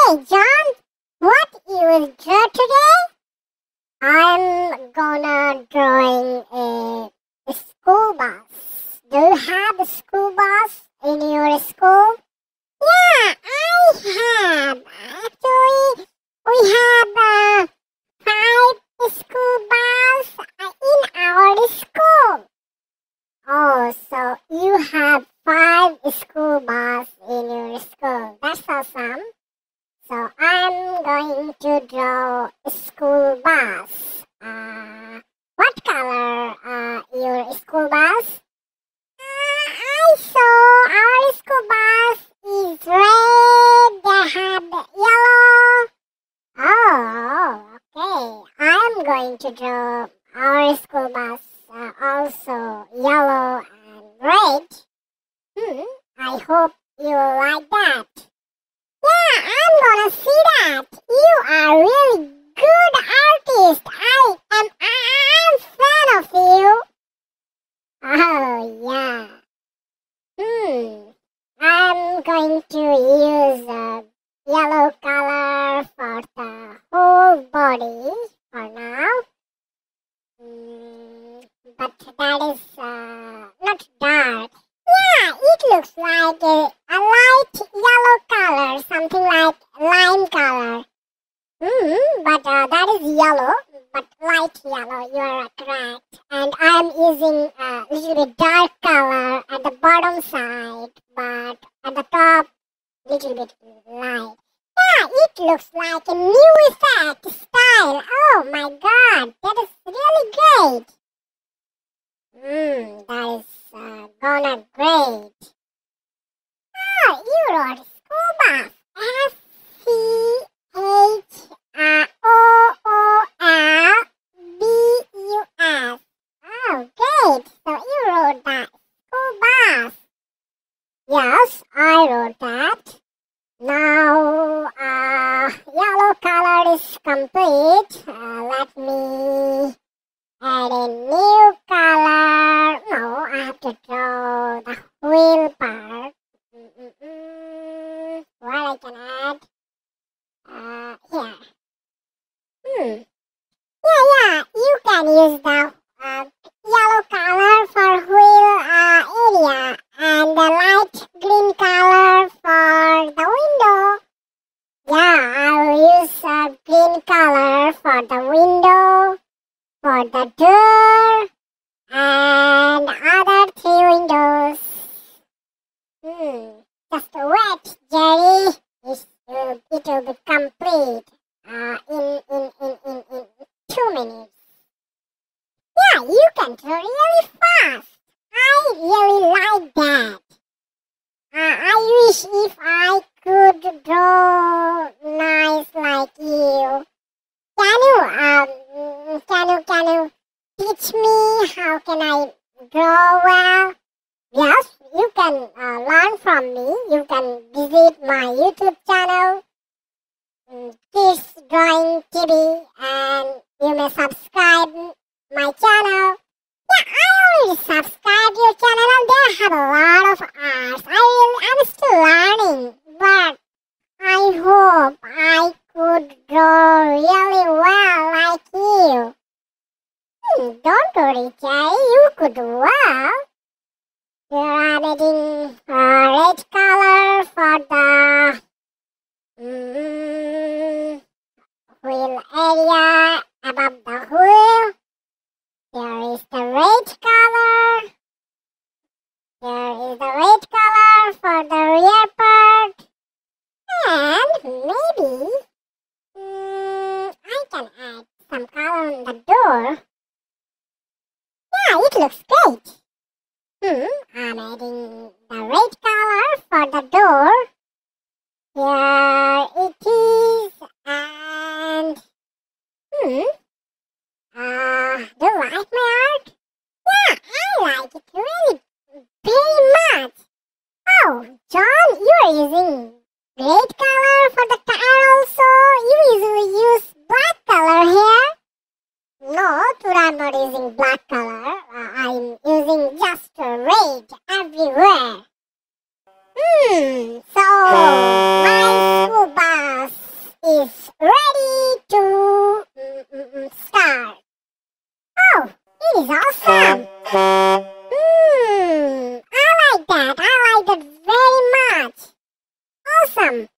Hey John, what you will draw today? I'm gonna drawing a school bus. Do you have a school bus in your school? Yeah, I have. Actually, we have five school bus in our school. Oh, so you have five school bus in your school. That's awesome. So I'm going to draw a school bus. What color your school bus? I saw our school bus is red. They have yellow. Oh, okay. I'm going to draw our school bus also yellow and red. I hope you like that. Yeah, I'm gonna see that. You are really good artist. I'm fan of you. Oh yeah. I'm going to use yellow color for the whole body for now. But that is not dark. Yeah, it looks like a light yellow color, something like lime color. But that is yellow, but light yellow, you are correct. And I am using a little bit dark color at the bottom side, but at the top, little bit light. Yeah, it looks like a new effect style. Oh my god, that is really great. That is gonna great. Oh, you wrote school bus. SCHOOLBUS. Oh, great. So you wrote that school bus. Yes, I wrote that. Now, yellow color is complete. Let me add a new color. No, I have to draw the wheel part. What I can add? Here. Yeah, you can use the yellow color for wheel area and the light green color for the window. Yeah, I will use green color for the window, for the door, and other three windows. Just wait, Jerry. It will be complete in 2 minutes. Yeah, you can draw really fast. I really like that. I wish if I could draw nice like you. Can you teach me how can I draw well? Yes, you can learn from me. You can visit my YouTube channel, Kids Drawing TV, and you may subscribe my channel. Yeah, I already subscribed your channel and they have a lot of arts. I'm still learning, but I hope I could draw really well like you. Don't worry, Jerry, you could do well. I'm adding red color for the wheel area above the wheel. There is the red color. There is the red color for the rear part. And maybe I can add some color on the door. Yeah, it looks great. I'm adding the red color for the door. Here it is. And do you like my art? Yeah, I like it really very much. Oh, John, you are using red color for the tire also. You usually use black color here. No, today I'm not using black color. I'm using just red everywhere. So my school is ready to start. Oh, it is awesome. I like that. I like that very much. Awesome.